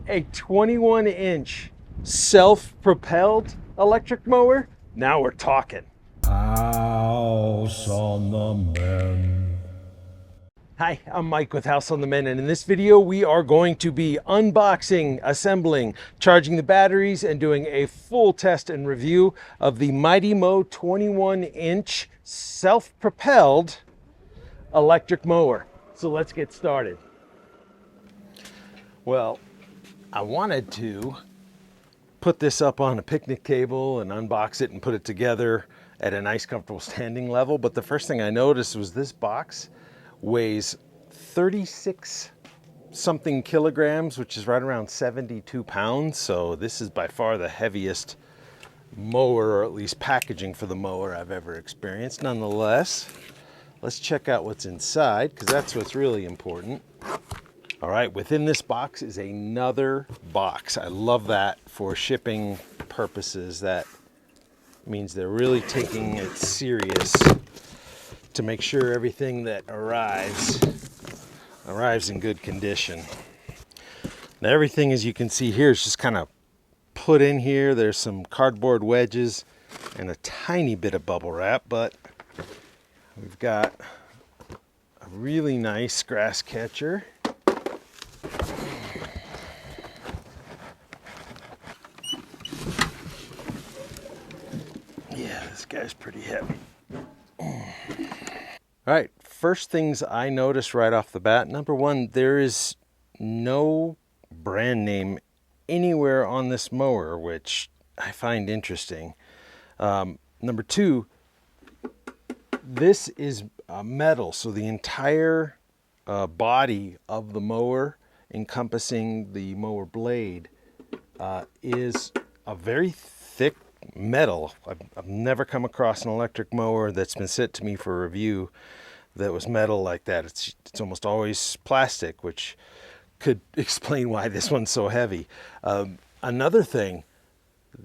A 21-inch self-propelled electric mower? Now we're talking. House on the Mend. Hi, I'm Mike with House on the Mend, and in this video we are going to be unboxing, assembling, charging the batteries, and doing a full test and review of the MightyMow 21-inch self-propelled electric mower. So let's get started. Well, I wanted to put this up on a picnic table and unbox it and put it together at a nice comfortable standing level, but the first thing I noticed was this box weighs 36 something kilograms, which is right around 72 pounds. So this is by far the heaviest mower, or at least packaging for the mower, I've ever experienced. Nonetheless, let's check out what's inside, because that's what's really important. All right, within this box is another box. I love that for shipping purposes. That means they're really taking it serious to make sure everything that arrives in good condition. Now everything, as you can see here, is just kind of put in here. There's some cardboard wedges and a tiny bit of bubble wrap, but we've got a really nice grass catcher. Yeah, this guy's pretty heavy. All right, first things I noticed right off the bat. Number one, there is no brand name anywhere on this mower, which I find interesting. Number two, this is metal, so the entire body of the mower, encompassing the mower blade, is a very thick metal. I've never come across an electric mower that's been sent to me for review that was metal like that. It's almost always plastic, which could explain why this one's so heavy. Another thing,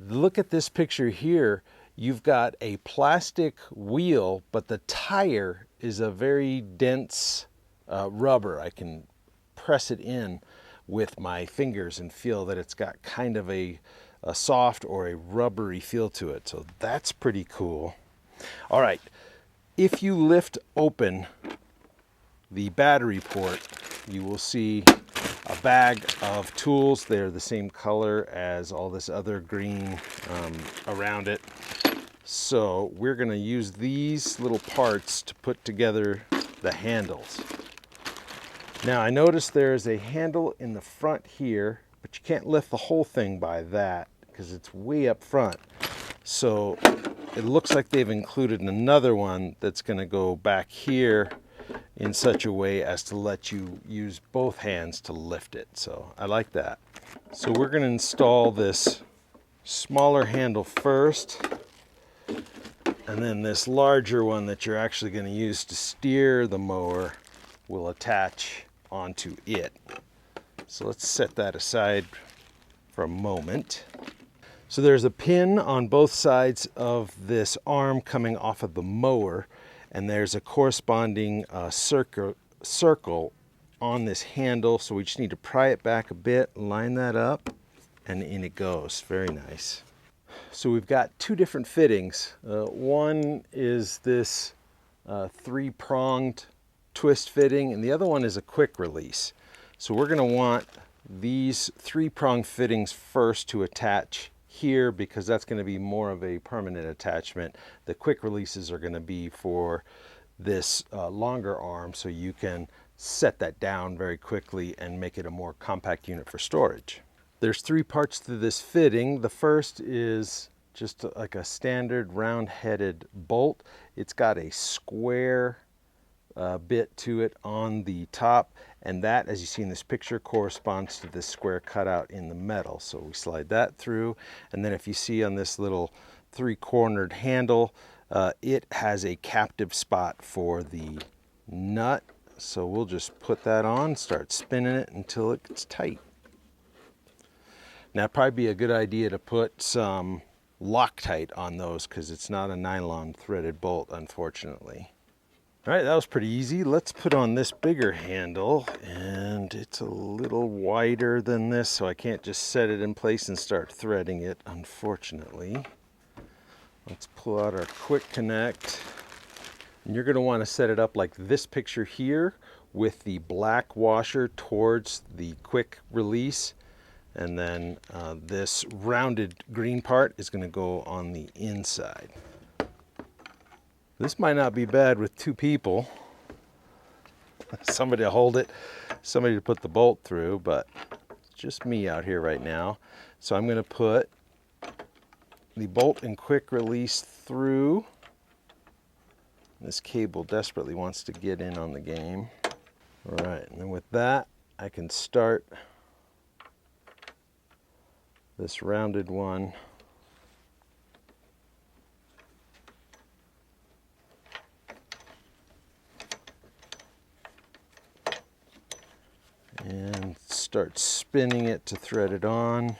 look at this picture here. You've got a plastic wheel, but the tire is a very dense rubber. I can press it in with my fingers and feel that it's got kind of a soft or a rubbery feel to it. So that's pretty cool. All right, if you lift open the battery port, you will see a bag of tools. They're the same color as all this other green around it. So we're going to use these little parts to put together the handles. Now I noticed there's a handle in the front here, but you can't lift the whole thing by that because it's way up front. So it looks like they've included another one that's going to go back here in such a way as to let you use both hands to lift it. So I like that. So we're going to install this smaller handle first, and then this larger one that you're actually going to use to steer the mower will attach onto it. So let's set that aside for a moment. So there's a pin on both sides of this arm coming off of the mower, and there's a corresponding circle on this handle. So we just need to pry it back a bit, line that up, and in it goes. Very nice. So we've got two different fittings. One is this three-pronged twist fitting, and the other one is a quick release. So we're going to want these three-prong fittings first to attach here, because that's going to be more of a permanent attachment. The quick releases are going to be for this longer arm, so you can set that down very quickly and make it a more compact unit for storage. There's three parts to this fitting. The first is just like a standard round-headed bolt. It's got a square bit to it on the top, and that, as you see in this picture, corresponds to this square cutout in the metal. So we slide that through, and then if you see on this little three-cornered handle, it has a captive spot for the nut. So we'll just put that on, start spinning it until it gets tight. Now it'd probably be a good idea to put some Loctite on those, because it's not a nylon threaded bolt, unfortunately. All right, that was pretty easy. Let's put on this bigger handle, and it's a little wider than this, so I can't just set it in place and start threading it, unfortunately. Let's pull out our quick connect. And you're gonna wanna set it up like this picture here with the black washer towards the quick release. And then this rounded green part is gonna go on the inside. This might not be bad with two people. Somebody to hold it, somebody to put the bolt through, but it's just me out here right now. So I'm gonna put the bolt and quick release through. This cable desperately wants to get in on the game. All right, and then with that, I can start this rounded one. And start spinning it to thread it on,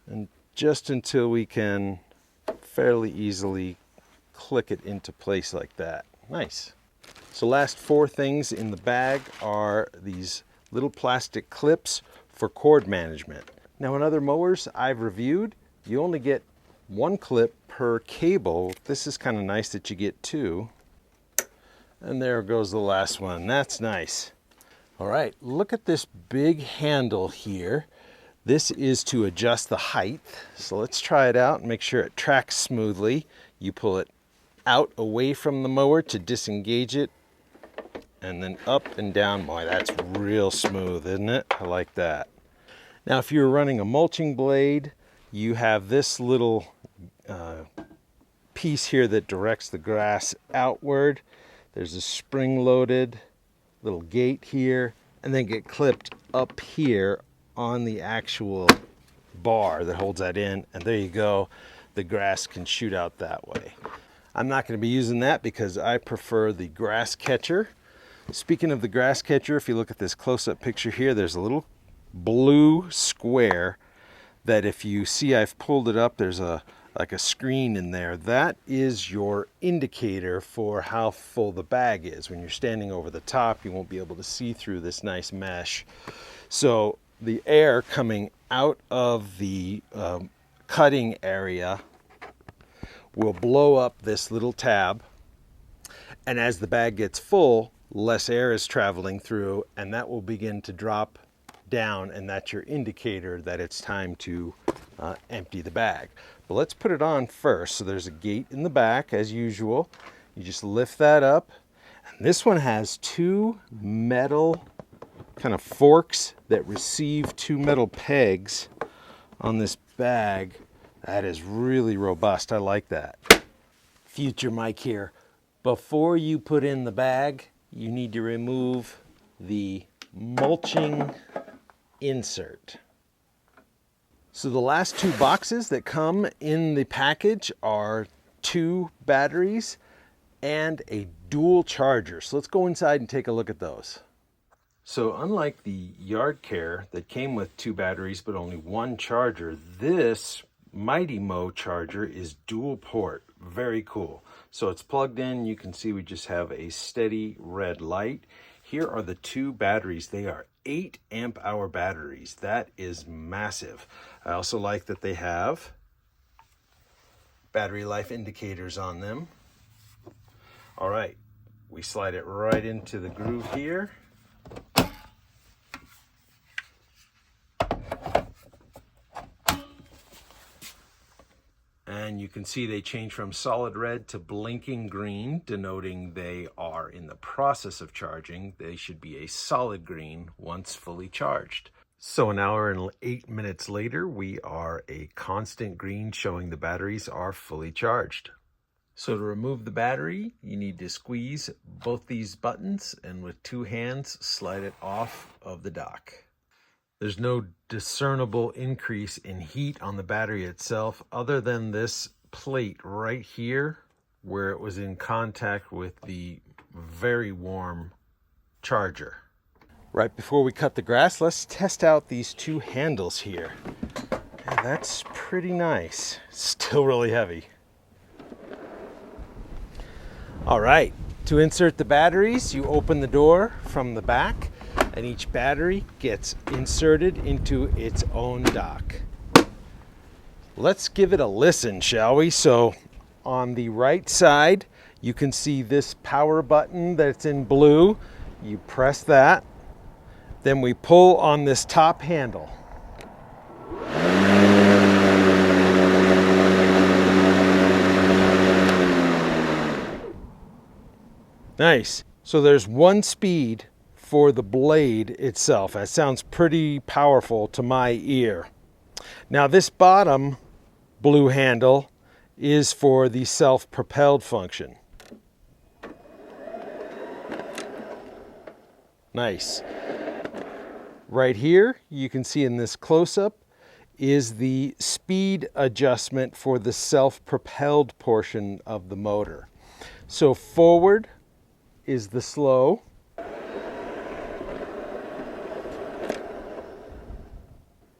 and just until we can fairly easily click it into place like that. Nice. So last four things in the bag are these little plastic clips for cord management. Now in other mowers I've reviewed, you only get one clip per cable. This is kind of nice that you get two. And there goes the last one. That's nice. All right, look at this big handle here. This is to adjust the height. So let's try it out and make sure it tracks smoothly. You pull it out away from the mower to disengage it, and then up and down. Boy, that's real smooth, isn't it? I like that. Now, if you're running a mulching blade, you have this little piece here that directs the grass outward. There's a spring-loaded little gate here, and then get clipped up here on the actual bar that holds that in, and there you go. The grass can shoot out that way. I'm not going to be using that because I prefer the grass catcher. Speaking of the grass catcher, if you look at this close-up picture here, there's a little blue square that if you see I've pulled it up, there's like a screen in there. That is your indicator for how full the bag is. When you're standing over the top, you won't be able to see through this nice mesh. So the air coming out of the cutting area will blow up this little tab, and as the bag gets full, less air is traveling through, and that will begin to drop down, and that's your indicator that it's time to empty the bag. But let's put it on first. So there's a gate in the back as usual. You just lift that up, and this one has two metal kind of forks that receive two metal pegs on this bag. That is really robust. I like that. Future Mike here. Before you put in the bag, you need to remove the mulching insert. So the last two boxes that come in the package are two batteries and a dual charger. So let's go inside and take a look at those. So unlike the Yard Care that came with two batteries but only one charger, this MightyMow charger is dual port. Very cool. So it's plugged in. You can see we just have a steady red light. Here are the two batteries. They are 8 amp hour batteries. That is massive. I also like that they have battery life indicators on them. All right, we slide it right into the groove here. And you can see they change from solid red to blinking green, denoting they are in the process of charging. They should be a solid green once fully charged. So an hour and 8 minutes later, we are a constant green, showing the batteries are fully charged. So to remove the battery, you need to squeeze both these buttons, and with two hands, slide it off of the dock. There's no discernible increase in heat on the battery itself other than this plate right here where it was in contact with the very warm charger. Right before we cut the grass, let's test out these two handles here. And that's pretty nice. Still really heavy. All right, To insert the batteries, you open the door from the back and each battery gets inserted into its own dock. Let's give it a listen, shall we? So on the right side, you can see this power button that's in blue. You press that, then we pull on this top handle. Nice. So there's one speed for the blade itself. That sounds pretty powerful to my ear. Now this bottom blue handle is for the self-propelled function. Nice. Right here, you can see in this close-up, is the speed adjustment for the self-propelled portion of the motor. So forward is the slow.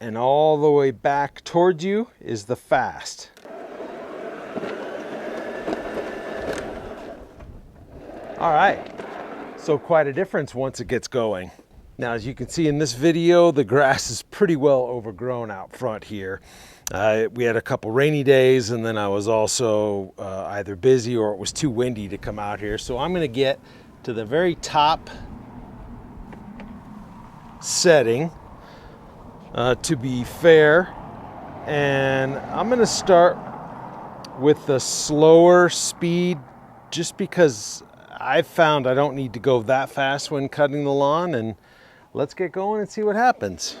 And all the way back towards you is the fast. All right, so quite a difference once it gets going. Now, as you can see in this video, the grass is pretty well overgrown out front here. We had a couple rainy days, and then I was also either busy or it was too windy to come out here. So I'm gonna get to the very top setting to be fair. And I'm gonna start with the slower speed just because I've found I don't need to go that fast when cutting the lawn, and let's get going and see what happens.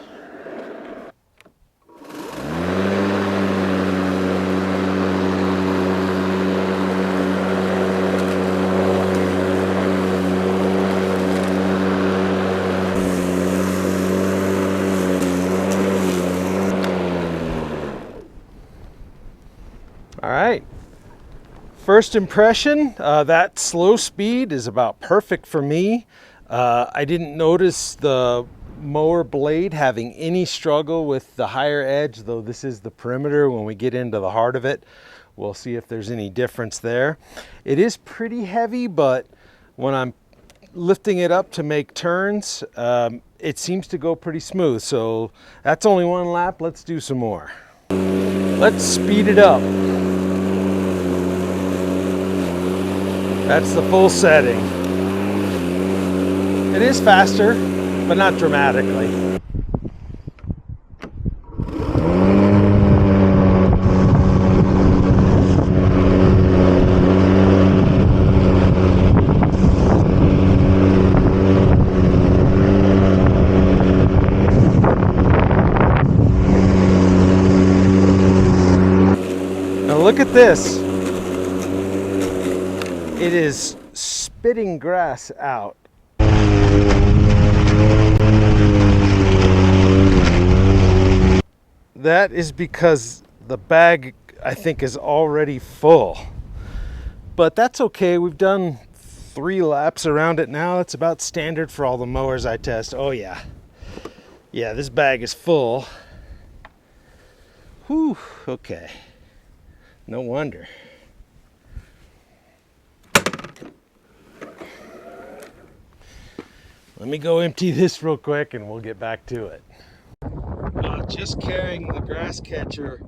All right. First impression, that slow speed is about perfect for me. I didn't notice the mower blade having any struggle with the higher edge, though this is the perimeter. When we get into the heart of it, we'll see if there's any difference there. It is pretty heavy, but when I'm lifting it up to make turns, it seems to go pretty smooth. So that's only one lap. Let's do some more. Let's speed it up. That's the full setting. It is faster, but not dramatically. Now look at this. It is spitting grass out. That is because the bag, I think, is already full. But that's okay. We've done 3 laps around it now. That's about standard for all the mowers I test. Oh yeah. Yeah, this bag is full. Whew, okay. No wonder. Let me go empty this real quick and we'll get back to it. Just carrying the grass catcher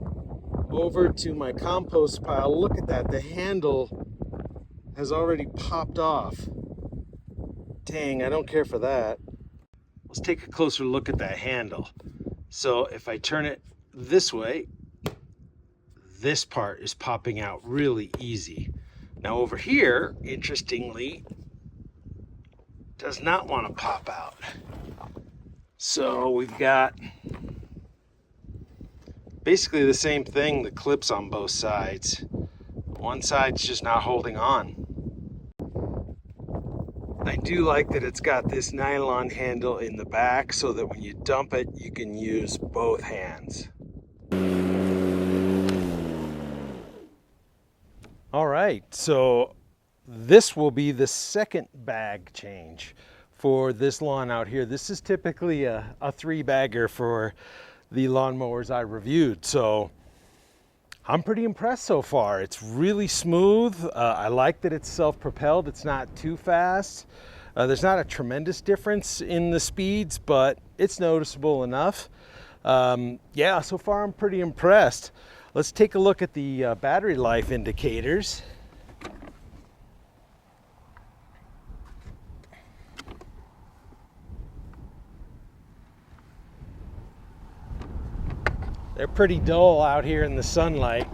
over to my compost pile. Look at that, the handle has already popped off. Dang, I don't care for that. Let's take a closer look at that handle. So if I turn it this way, this part is popping out really easy. Now over here, interestingly, does not want to pop out. So we've got basically the same thing, the clips on both sides. One side's just not holding on. I do like that it's got this nylon handle in the back so that when you dump it, you can use both hands. All right, so this will be the second bag change for this lawn out here. This is typically a 3-bagger for the lawnmowers I reviewed. So I'm pretty impressed so far. It's really smooth. I like that it's self-propelled. It's not too fast. There's not a tremendous difference in the speeds, but it's noticeable enough. Yeah, so far I'm pretty impressed. Let's take a look at the battery life indicators. They're pretty dull out here in the sunlight.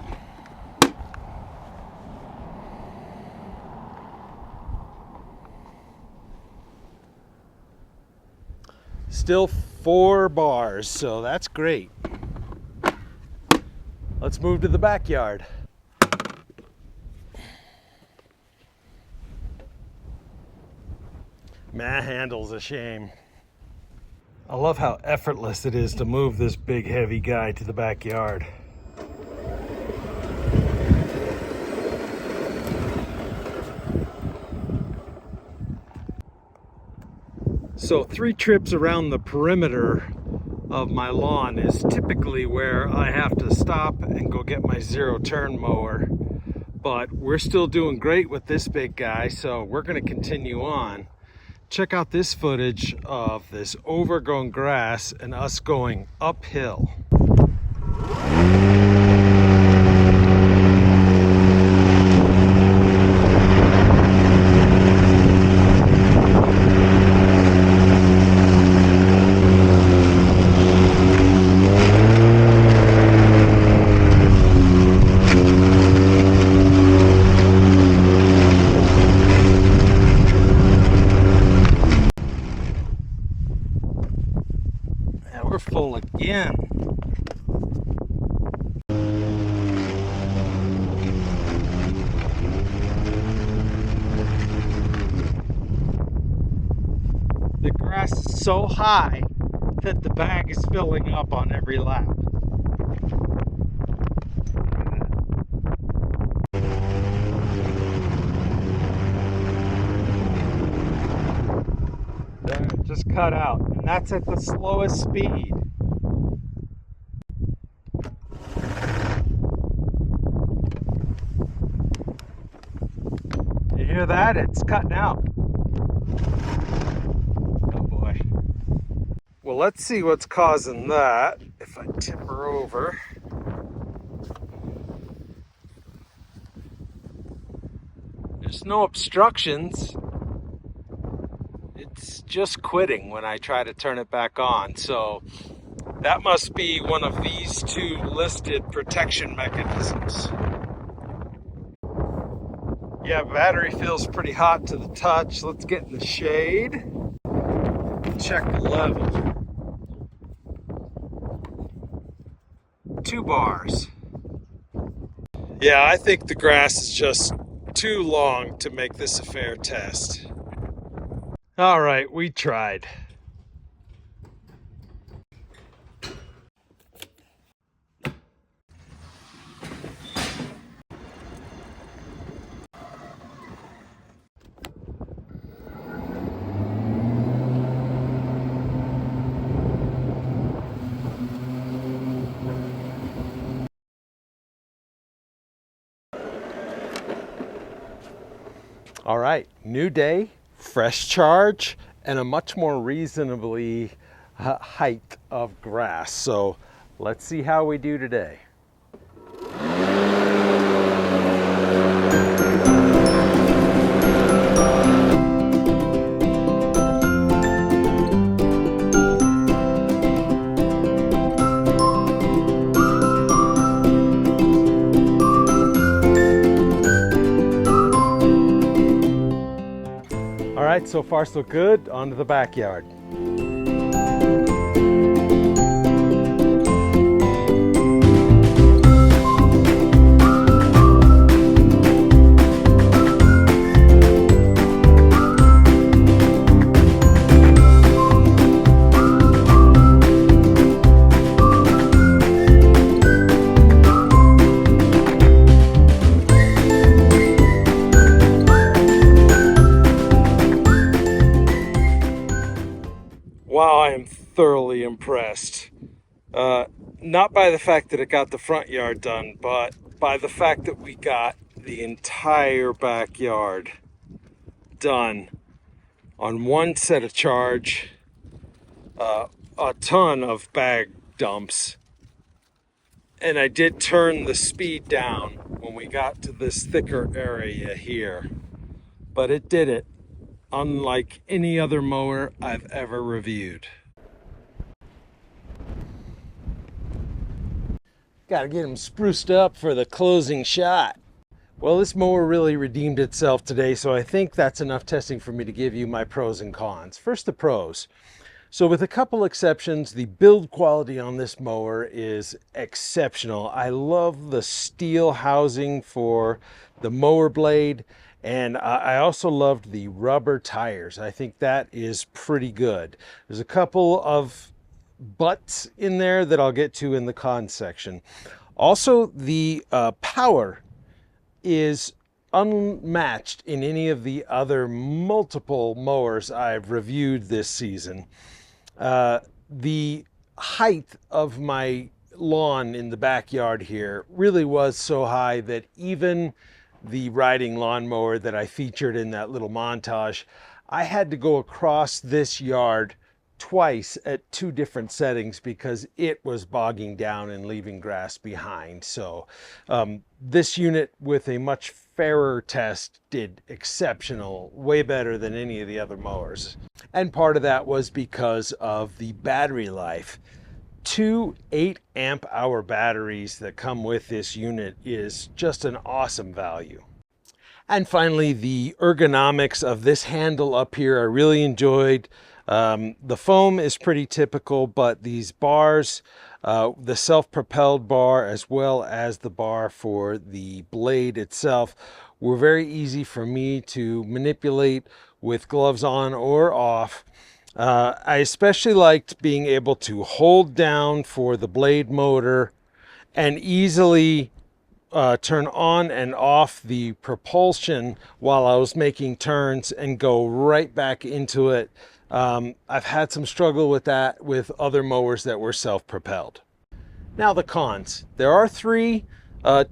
Still 4 bars, so that's great. Let's move to the backyard. Man, handle's a shame. I love how effortless it is to move this big heavy guy to the backyard. So 3 trips around the perimeter of my lawn is typically where I have to stop and go get my 0-turn mower. But we're still doing great with this big guy, so we're going to continue on. Check out this footage of this overgrown grass and us going uphill. We're full again. The grass is so high that the bag is filling up on every lap. There, just cut out, and that's at the slowest speed. You hear that? It's cutting out. Oh boy. Well, let's see what's causing that. If I tip her over. There's no obstructions. It's just quitting when I try to turn it back on. So that must be one of these 2 listed protection mechanisms. Yeah, battery feels pretty hot to the touch. Let's get in the shade. Check the level. 2 bars. Yeah, I think the grass is just too long to make this a fair test. All right, we tried. All right, new day, fresh charge, and a much more reasonably height of grass. So let's see how we do today. All right, so far so good. On to the backyard. Wow, I am thoroughly impressed. Not by the fact that it got the front yard done, but by the fact that we got the entire backyard done on one set of charge, a ton of bag dumps. And I did turn the speed down when we got to this thicker area here. But it did it, unlike any other mower I've ever reviewed. Gotta get them spruced up for the closing shot. Well, this mower really redeemed itself today, so I think that's enough testing for me to give you my pros and cons. First, the pros. So with a couple exceptions, the build quality on this mower is exceptional. I love the steel housing for the mower blade, and I also loved the rubber tires. I think that is pretty good. There's a couple of buts in there that I'll get to in the cons section. Also, the power is unmatched in any of the other multiple mowers I've reviewed this season. The height of my lawn in the backyard here really was so high that even the riding lawnmower that I featured in that little montage, I had to go across this yard twice at two different settings because it was bogging down and leaving grass behind. So this unit with a much fairer test did exceptional, way better than any of the other mowers. And part of that was because of the battery life. Two 8-amp-hour batteries that come with this unit is just an awesome value. And finally, the ergonomics of this handle up here I really enjoyed. The foam is pretty typical, but these bars, the self-propelled bar as well as the bar for the blade itself, were very easy for me to manipulate with gloves on or off. I especially liked being able to hold down for the blade motor and easily turn on and off the propulsion while I was making turns and go right back into it. I've had some struggle with that with other mowers that were self-propelled. Now the cons. There are three,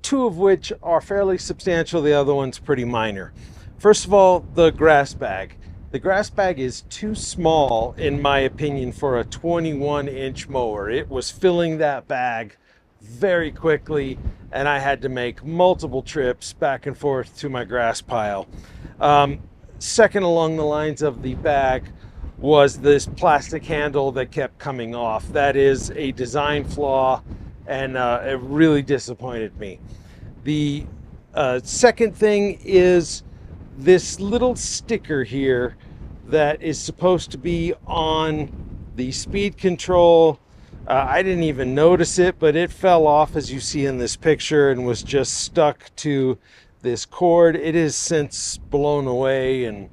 two of which are fairly substantial, the other one's pretty minor. First of all, the grass bag. The grass bag is too small, in my opinion, for a 21-inch mower. It was filling that bag very quickly, and I had to make multiple trips back and forth to my grass pile. Second along the lines of the bag was this plastic handle that kept coming off. That is a design flaw, and it really disappointed me. The second thing is this little sticker here that is supposed to be on the speed control. I didn't even notice it, but it fell off, as you see in this picture, and was just stuck to this cord. It is since blown away and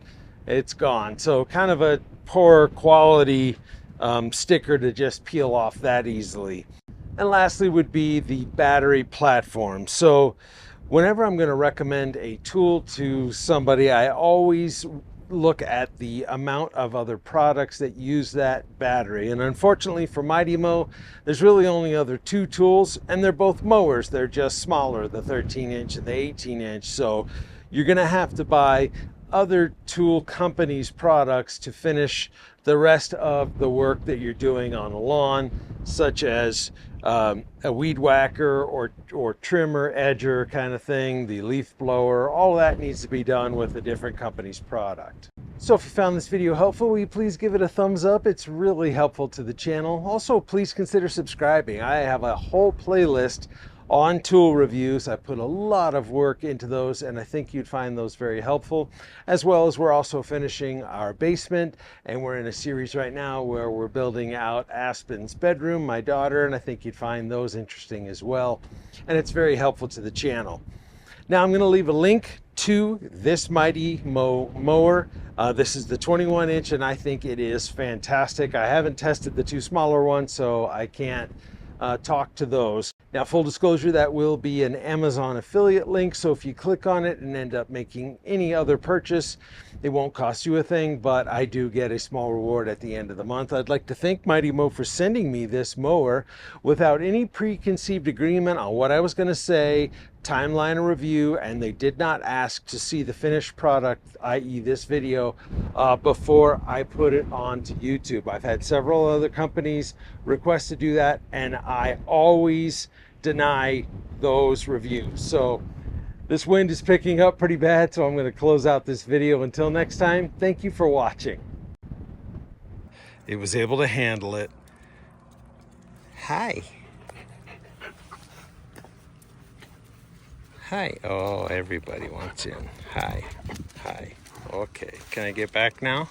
it's gone. So kind of a poor quality sticker to just peel off that easily. And lastly would be the battery platform. So whenever I'm going to recommend a tool to somebody, I always look at the amount of other products that use that battery. And unfortunately for MightyMow, there's really only other two tools, and they're both mowers. They're just smaller, the 13-inch and the 18-inch. So you're going to have to buy other tool companies' products to finish the rest of the work that you're doing on a lawn, such as a weed whacker or trimmer, edger kind of thing, the leaf blower. All that needs to be done with a different company's product. So if you found this video helpful, will you please give it a thumbs up? It's really helpful to the channel. Also, please consider subscribing. I have a whole playlist on tool reviews. I put a lot of work into those, and I think you'd find those very helpful. As well as we're also finishing our basement, and we're in a series right now where we're building out Aspen's bedroom, my daughter, and I think you'd find those interesting as well. And it's very helpful to the channel. Now I'm going to leave a link to this MightyMow mower. This is the 21-inch, and I think it is fantastic. I haven't tested the two smaller ones, so I can't talk to those. Now, full disclosure, that will be an Amazon affiliate link, so if you click on it and end up making any other purchase, it won't cost you a thing, but I do get a small reward at the end of the month. I'd like to thank MightyMow for sending me this mower without any preconceived agreement on what I was going to say, timeline a review and they did not ask to see the finished product, i.e. this video, before I put it onto YouTube. I've had several other companies request to do that, and I always deny those reviews. So this wind is picking up pretty bad, so I'm going to close out this video. Until next time, thank you for watching. It was able to handle it. Hi. Hi. Oh, everybody wants in. Hi. Hi. Okay. Can I get back now?